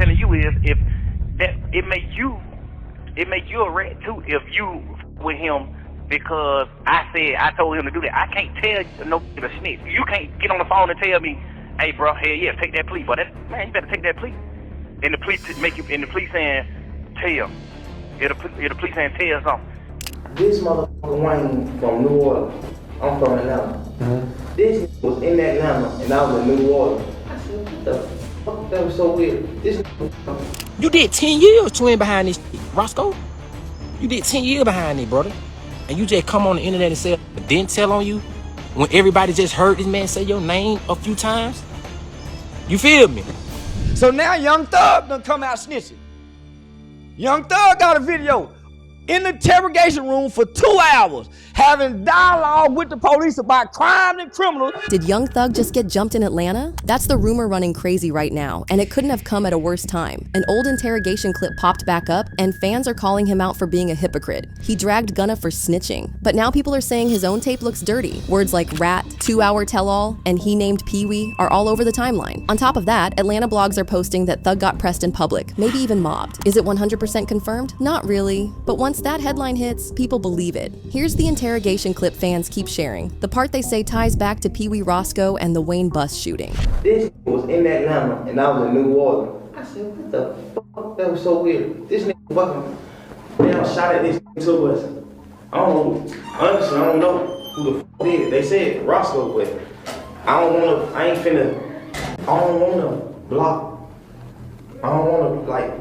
telling you is if that it make you a rat too if you with him because I told him to do that. I can't tell no to snitch. You can't get on the phone and tell me, hey bro, hell yeah, take that plea. But man, you better take that plea. And the plea saying tell. It'll plea saying tell something. This motherfucker Wayne from New Orleans. I'm from Atlanta. Mm-hmm. This was in Atlanta and I was in New Orleans. I said, what the fuck? That was so weird. You did 10 years twin behind this shit, Roscoe. You did 10 years behind it, brother. And you just come on the internet and say a didn't tell on you when everybody just heard this man say your name a few times? You feel me? So now Young Thug done come out snitching. Young Thug got a video in the interrogation room for 2 hours, having dialogue with the police about crimes and criminals. Did Young Thug just get jumped in Atlanta? That's the rumor running crazy right now, and it couldn't have come at a worse time. An old interrogation clip popped back up, and fans are calling him out for being a hypocrite. He dragged Gunna for snitching, but now people are saying his own tape looks dirty. Words like rat, 2-hour tell-all, and he named Peewee are all over the timeline. On top of that, Atlanta blogs are posting that Thug got pressed in public, maybe even mobbed. Is it 100% confirmed? Not really, but once that headline hits, people believe it. Here's the interrogation clip fans keep sharing, the part they say ties back to Peewee Rosco and the Wayne bus shooting. This was in Atlanta and I was in New Orleans. I said, what the fuck? That was so weird. This nigga fucking damn shot at this to us. I don't know. Honestly, I don't know who the fuck did it. They said Roscoe, but I don't wanna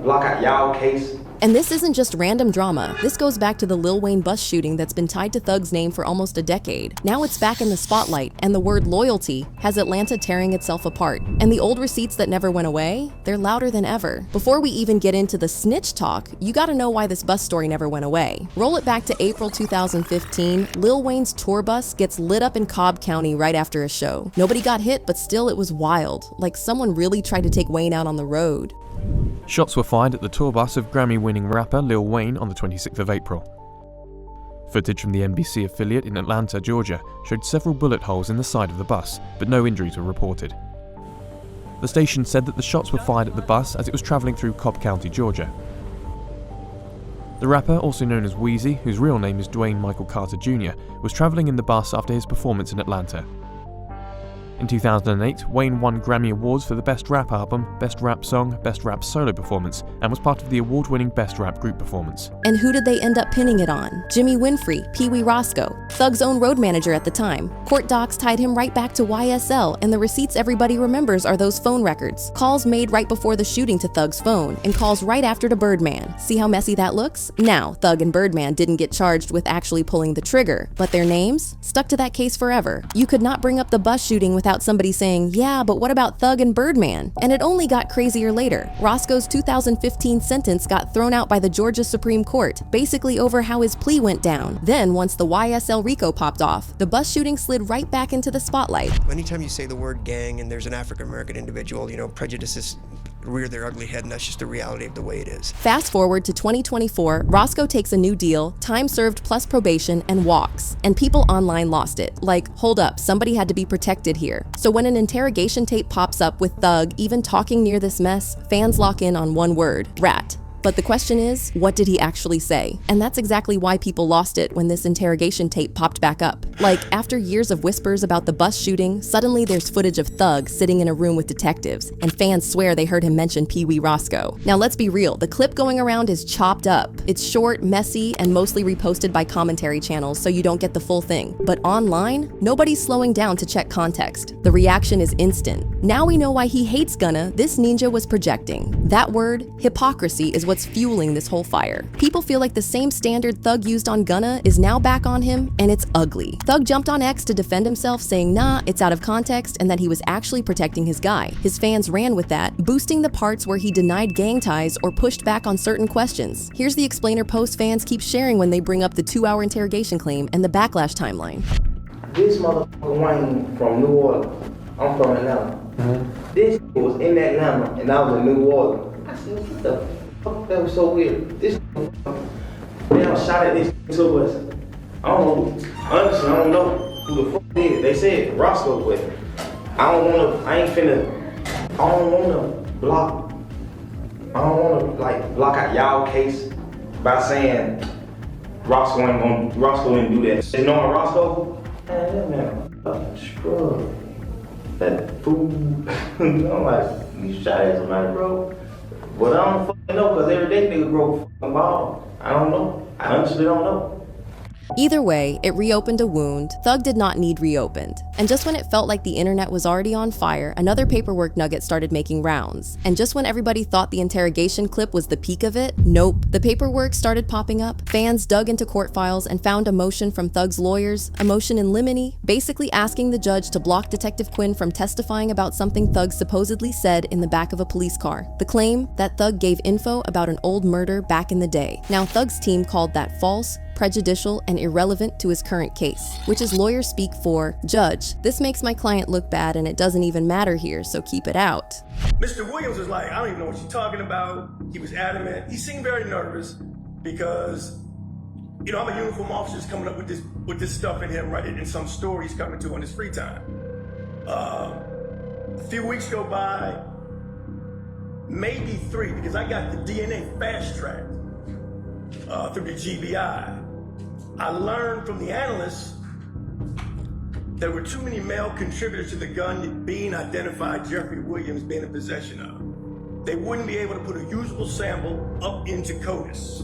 block out y'all case. And this isn't just random drama. This goes back to the Lil Wayne bus shooting that's been tied to Thug's name for almost a decade. Now it's back in the spotlight, and the word loyalty has Atlanta tearing itself apart. And the old receipts that never went away, they're louder than ever. Before we even get into the snitch talk, you gotta know why this bus story never went away. Roll it back to April 2015, Lil Wayne's tour bus gets lit up in Cobb County right after a show. Nobody got hit, but still it was wild, like someone really tried to take Wayne out on the road. Shots were fired at the tour bus of Grammy-winning rapper Lil Wayne on the 26th of April. Footage from the NBC affiliate in Atlanta, Georgia showed several bullet holes in the side of the bus, but no injuries were reported. The station said that the shots were fired at the bus as it was travelling through Cobb County, Georgia. The rapper, also known as Weezy, whose real name is Dwayne Michael Carter Jr., was travelling in the bus after his performance in Atlanta. In 2008, Wayne won Grammy Awards for the Best Rap Album, Best Rap Song, Best Rap Solo Performance, and was part of the award-winning Best Rap Group Performance. And who did they end up pinning it on? Jimmy Winfrey, Peewee Rosco, Thug's own road manager at the time. Court docs tied him right back to YSL, and the receipts everybody remembers are those phone records. Calls made right before the shooting to Thug's phone, and calls right after to Birdman. See how messy that looks? Now, Thug and Birdman didn't get charged with actually pulling the trigger, but their names stuck to that case forever. You could not bring up the bus shooting without somebody saying, yeah, but what about Thug and Birdman? And it only got crazier later. Roscoe's 2015 sentence got thrown out by the Georgia Supreme Court, basically over how his plea went down. Then, once the YSL RICO popped off, the bus shooting slid right back into the spotlight. Anytime you say the word gang and there's an African-American individual, prejudices rear their ugly head, and that's just the reality of the way it is. Fast forward to 2024, Roscoe takes a new deal, time served plus probation, and walks. And people online lost it. Like, hold up, somebody had to be protected here. So when an interrogation tape pops up with Thug even talking near this mess, fans lock in on one word: rat. But the question is, what did he actually say? And that's exactly why people lost it when this interrogation tape popped back up. Like, after years of whispers about the bus shooting, suddenly there's footage of Thug sitting in a room with detectives, and fans swear they heard him mention Peewee Rosco. Now let's be real, the clip going around is chopped up. It's short, messy, and mostly reposted by commentary channels, so you don't get the full thing. But online, nobody's slowing down to check context. The reaction is instant. Now we know why he hates Gunna. This ninja was projecting. That word, hypocrisy, is what's fueling this whole fire. People feel like the same standard Thug used on Gunna is now back on him, and it's ugly. Thug jumped on X to defend himself, saying nah, it's out of context, and that he was actually protecting his guy. His fans ran with that, boosting the parts where he denied gang ties or pushed back on certain questions. Here's the explainer post fans keep sharing when they bring up the 2-hour interrogation claim and the backlash timeline. This motherfucker Wayne from New Orleans. I'm from Atlanta. Mm-hmm. This was in Atlanta and I was in New Orleans. I said, what the fuck? That was so weird. This damn shot at this to us. I don't know. Honestly, I don't know who the fuck did it. They said Roscoe, but I don't wanna block I don't want to like block out y'all case by saying Roscoe didn't do that. You know Roscoe? Man, scrub. That fool. I'm like, you shot at somebody, bro. But I don't fucking know, because every day nigga grow fucking ball. I don't know. I honestly don't know. Either way, it reopened a wound Thug did not need reopened. And just when it felt like the internet was already on fire, another paperwork nugget started making rounds. And just when everybody thought the interrogation clip was the peak of it, nope. The paperwork started popping up, fans dug into court files and found a motion from Thug's lawyers, a motion in limine, basically asking the judge to block Detective Quinn from testifying about something Thug supposedly said in the back of a police car. The claim that Thug gave info about an old murder back in the day. Now Thug's team called that false, prejudicial, and irrelevant to his current case, which is lawyer speak for, Judge, this makes my client look bad and it doesn't even matter here, so keep it out. Mr. Williams was like, I don't even know what you're talking about. He was adamant. He seemed very nervous because, you know, I'm a uniform officer just coming up with this stuff in him, right, in some story he's coming to on his free time. A few weeks go by, maybe 3, because I got the DNA fast-tracked through the GBI. I learned from the analysts there were too many male contributors to the gun being identified Jeffrey Williams being in possession of. They wouldn't be able to put a usable sample up into CODIS.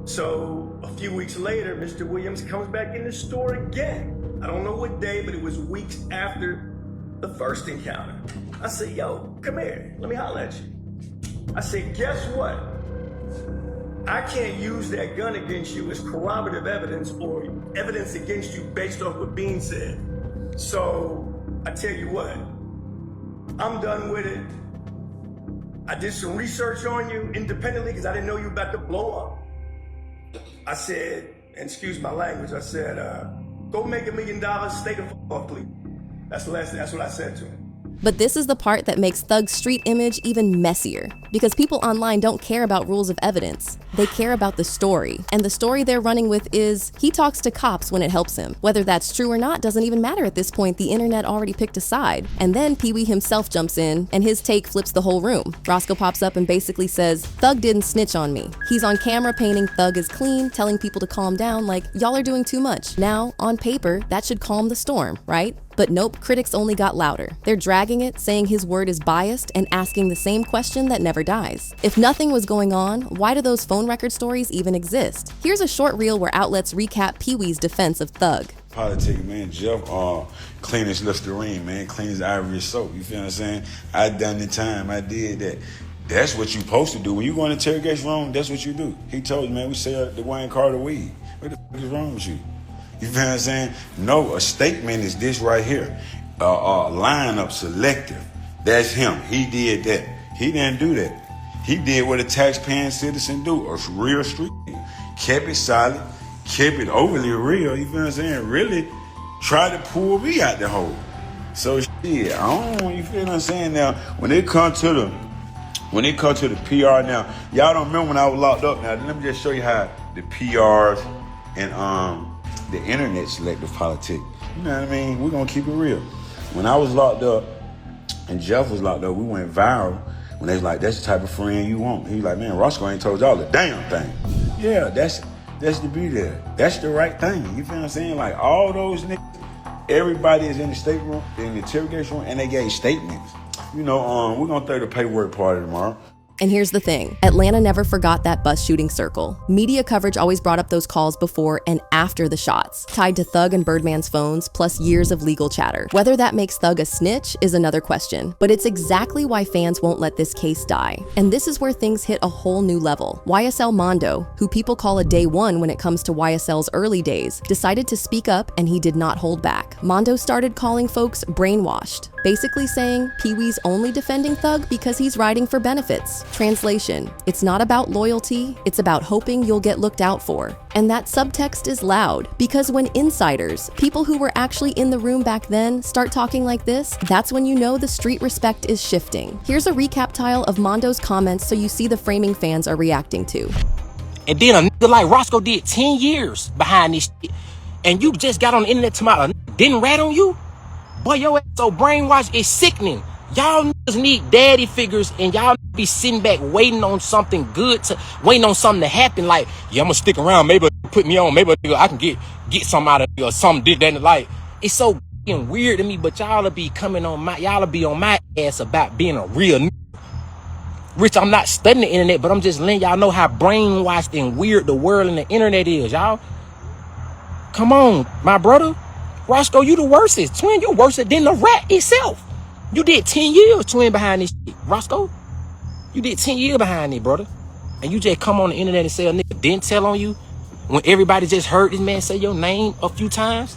So a few weeks later, Mr. Williams comes back in the store again. I don't know what day, but it was weeks after the first encounter. I said, yo, come here, let me holler at you. I said, guess what? I can't use that gun against you as corroborative evidence or evidence against you based off what Bean said. So I tell you what, I'm done with it. I did some research on you independently because I didn't know you were about to blow up. I said, and excuse my language, I said, go make $1 million, stay the fuck off, please. That's what I said to him. But this is the part that makes Thug's street image even messier, because people online don't care about rules of evidence. They care about the story, and the story they're running with is, he talks to cops when it helps him. Whether that's true or not doesn't even matter at this point, the internet already picked a side. And then Peewee himself jumps in, and his take flips the whole room. Roscoe pops up and basically says, Thug didn't snitch on me. He's on camera painting Thug as clean, telling people to calm down like, y'all are doing too much. Now, on paper, that should calm the storm, right? But nope, critics only got louder. They're dragging it, saying his word is biased, and asking the same question that never dies. If nothing was going on, why do those phone record stories even exist? Here's a short reel where outlets recap Peewee's defense of Thug. Politics, man, Jeff clean as Listerine, man, clean as Ivory soap, you feel what I'm saying? I done the time, I did that. That's what you supposed to do. When you go in the interrogation room, that's what you do. He told you, man, we sell the Wayne Carter weed. What the fuck is wrong with you? You feel what I'm saying? No, a statement is this right here. Lineup selective. That's him. He did that. He didn't do that. He did what a taxpaying citizen do. A real street. Kept it solid. Kept it overly real. You feel what I'm saying? Really tried to pull me out the hole. So shit, I don't. You feel what I'm saying? Now, when it comes to the PR, now y'all don't remember when I was locked up. Now let me just show you how the PRs and the internet selective politics. You know what I mean? We're gonna keep it real. When I was locked up and Jeff was locked up, we went viral when they was like, that's the type of friend you want. He was like, man, Roscoe ain't told y'all the damn thing. Yeah, that's to be there. That's the right thing. You feel what I'm saying? Like all those niggas, everybody is in the stateroom, in the interrogation room, and they gave statements. You know, we're gonna throw the paperwork party tomorrow. And here's the thing, Atlanta never forgot that bus shooting circle. Media coverage always brought up those calls before and after the shots, tied to Thug and Birdman's phones, plus years of legal chatter. Whether that makes Thug a snitch is another question, but it's exactly why fans won't let this case die. And this is where things hit a whole new level. YSL Mondo, who people call a day one when it comes to YSL's early days, decided to speak up and he did not hold back. Mondo started calling folks brainwashed, basically saying Peewee's only defending Thug because he's riding for benefits. Translation, it's not about loyalty, it's about hoping you'll get looked out for. And that subtext is loud, because when insiders, people who were actually in the room back then, start talking like this, that's when you know the street respect is shifting. Here's a recap tile of Mondo's comments so you see the framing fans are reacting to. And then a nigga like Roscoe did 10 years behind this shit, and you just got on the internet tomorrow, didn't rat on you? Boy, your ass so brainwashed, it's sickening. Y'all niggas need daddy figures, and y'all be sitting back waiting on something good waiting on something to happen. Like, yeah, I'm gonna stick around. Maybe put me on. Maybe I can get some out of it or something. Did that like it's so weird to me. But y'all be on my ass about being a real. Rich, I'm not studying the internet, but I'm just letting y'all know how brainwashed and weird the world and the internet is, y'all. Come on, my brother. Roscoe, you the worstest. Twin, you worse than the rat itself. You did 10 years, twin, behind this shit. Roscoe, you did 10 years behind it, brother. And you just come on the internet and say a nigga didn't tell on you when everybody just heard this man say your name a few times?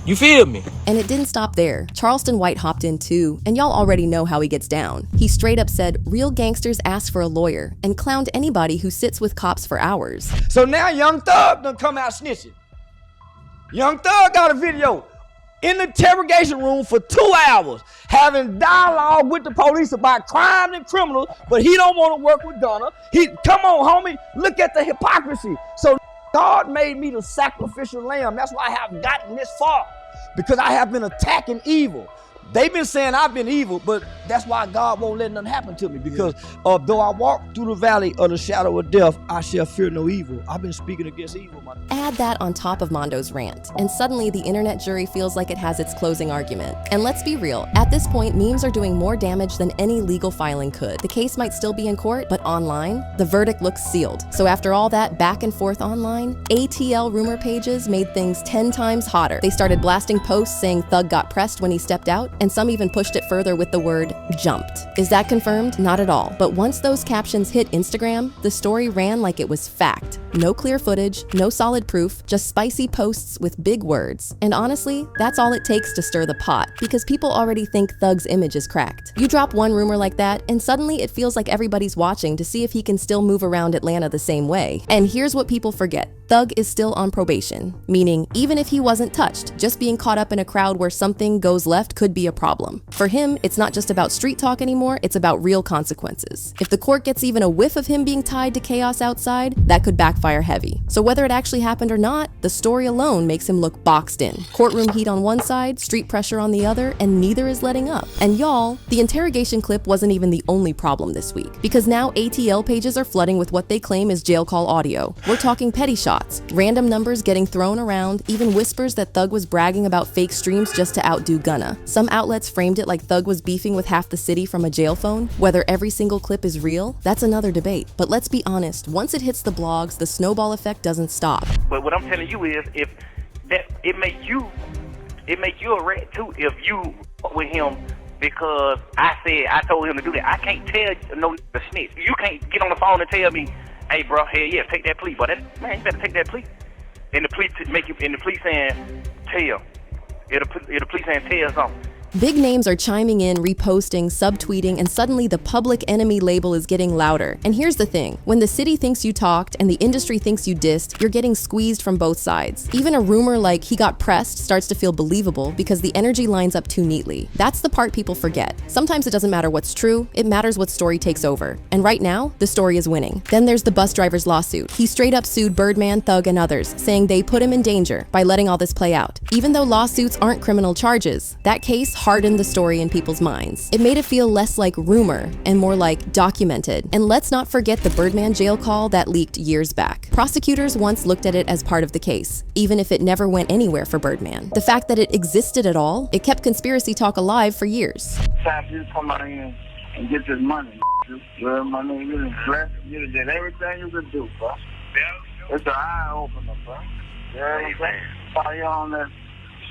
You feel me? And it didn't stop there. Charleston White hopped in too, and y'all already know how he gets down. He straight up said real gangsters ask for a lawyer and clowned anybody who sits with cops for hours. So now Young Thug done come out snitching. Young Thug got a video in the interrogation room for 2 hours having dialogue with the police about crime and criminals, but he don't want to work with Gunna. Come on, homie, look at the hypocrisy. So God made me the sacrificial lamb. That's why I have gotten this far, because I have been attacking evil. They've been saying I've been evil, but that's why God won't let nothing happen to me, because though I walk through the valley of the shadow of death, I shall fear no evil. I've been speaking against evil. Add that on top of Mondo's rant, and suddenly the internet jury feels like it has its closing argument. And let's be real, at this point, memes are doing more damage than any legal filing could. The case might still be in court, but online, the verdict looks sealed. So after all that back and forth online, ATL rumor pages made things 10 times hotter. They started blasting posts saying Thug got pressed when he stepped out, and some even pushed it further with the word jumped. Is that confirmed? Not at all. But once those captions hit Instagram, the story ran like it was fact. No clear footage, no solid proof, just spicy posts with big words. And honestly, that's all it takes to stir the pot, because people already think Thug's image is cracked. You drop one rumor like that, and suddenly it feels like everybody's watching to see if he can still move around Atlanta the same way. And here's what people forget. Thug is still on probation, meaning even if he wasn't touched, just being caught up in a crowd where something goes left could be a problem. For him, it's not just about street talk anymore, it's about real consequences. If the court gets even a whiff of him being tied to chaos outside, that could backfire heavy. So whether it actually happened or not, the story alone makes him look boxed in. Courtroom heat on one side, street pressure on the other, and neither is letting up. And y'all, the interrogation clip wasn't even the only problem this week, because now ATL pages are flooding with what they claim is jail call audio. We're talking petty shots, random numbers getting thrown around, even whispers that Thug was bragging about fake streams just to outdo Gunna. Some outlets framed it like Thug was beefing with half the city from a jail phone. Whether every single clip is real, that's another debate. But let's be honest, once it hits the blogs, the snowball effect doesn't stop. But what I'm telling you is, if that it make you a rat too if you with him, because I told him to do that. I can't tell no the snitch. You can't get on the phone and tell me, hey bro, hey yeah, take that plea. But man, you better take that plea. And the plea to make you, and the plea saying tell. It'll plea saying tell something. Big names are chiming in, reposting, subtweeting, and suddenly the public enemy label is getting louder. And here's the thing, when the city thinks you talked and the industry thinks you dissed, you're getting squeezed from both sides. Even a rumor like he got pressed starts to feel believable because the energy lines up too neatly. That's the part people forget. Sometimes it doesn't matter what's true, it matters what story takes over. And right now, the story is winning. Then there's the bus driver's lawsuit. He straight up sued Birdman, Thug, and others, saying they put him in danger by letting all this play out. Even though lawsuits aren't criminal charges, that case hardened the story in people's minds. It made it feel less like rumor and more like documented. And let's not forget the Birdman jail call that leaked years back. Prosecutors once looked at it as part of the case, even if it never went anywhere for Birdman. The fact that it existed at all, it kept conspiracy talk alive for years. You come out here and get this money. You my name, you done blessed, you did everything you could do, bro. It's an eye opener, bro. You know what I'm saying? Follow you on that.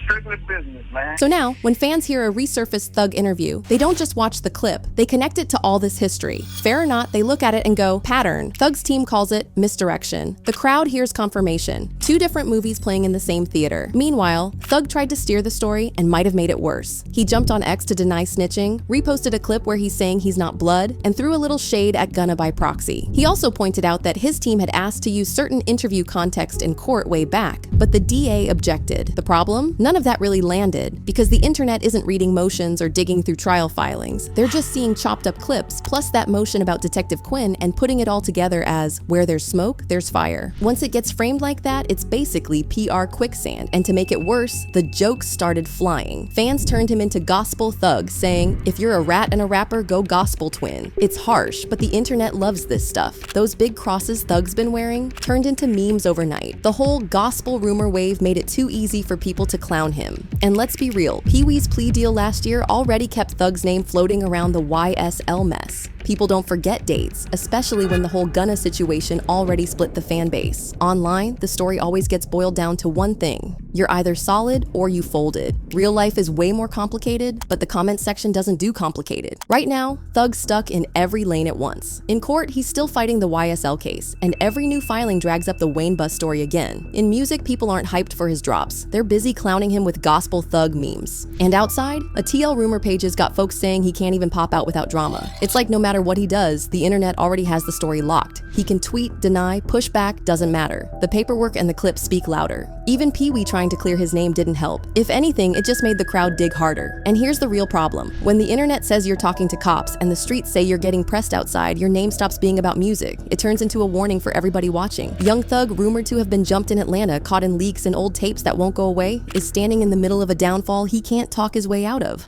Strictly business, man. So now, when fans hear a resurfaced Thug interview, they don't just watch the clip, they connect it to all this history. Fair or not, they look at it and go, pattern. Thug's team calls it misdirection. The crowd hears confirmation. 2 different movies playing in the same theater. Meanwhile, Thug tried to steer the story and might have made it worse. He jumped on X to deny snitching, reposted a clip where he's saying he's not blood, and threw a little shade at Gunna by proxy. He also pointed out that his team had asked to use certain interview context in court way back, but the DA objected. The problem? None none of that really landed because the internet isn't reading motions or digging through trial filings. They're just seeing chopped up clips plus that motion about Detective Quinn and putting it all together as where there's smoke, there's fire. Once it gets framed like that, it's basically PR quicksand, and to make it worse, the jokes started flying. Fans turned him into gospel thug, saying, if you're a rat and a rapper, go gospel twin. It's harsh, but the internet loves this stuff. Those big crosses Thug's been wearing turned into memes overnight. The whole gospel rumor wave made it too easy for people to clown him. And let's be real, Peewee's plea deal last year already kept Thug's name floating around the YSL mess. People don't forget dates, especially when the whole Gunna situation already split the fan base. Online, the story always gets boiled down to one thing. You're either solid or you folded. Real life is way more complicated, but the comment section doesn't do complicated. Right now, Thug's stuck in every lane at once. In court, he's still fighting the YSL case, and every new filing drags up the Wayne bus story again. In music, people aren't hyped for his drops. They're busy clowning him with gospel thug memes. And outside, a TL rumor pages got folks saying he can't even pop out without drama. It's like no matter what he does, the internet already has the story locked. He can tweet, deny, push back, doesn't matter. The paperwork and the clips speak louder. Even Peewee trying to clear his name didn't help. If anything, it just made the crowd dig harder. And here's the real problem. When the internet says you're talking to cops and the streets say you're getting pressed outside, your name stops being about music. It turns into a warning for everybody watching. Young Thug, rumored to have been jumped in Atlanta, caught in leaks and old tapes that won't go away, is standing in the middle of a downfall he can't talk his way out of.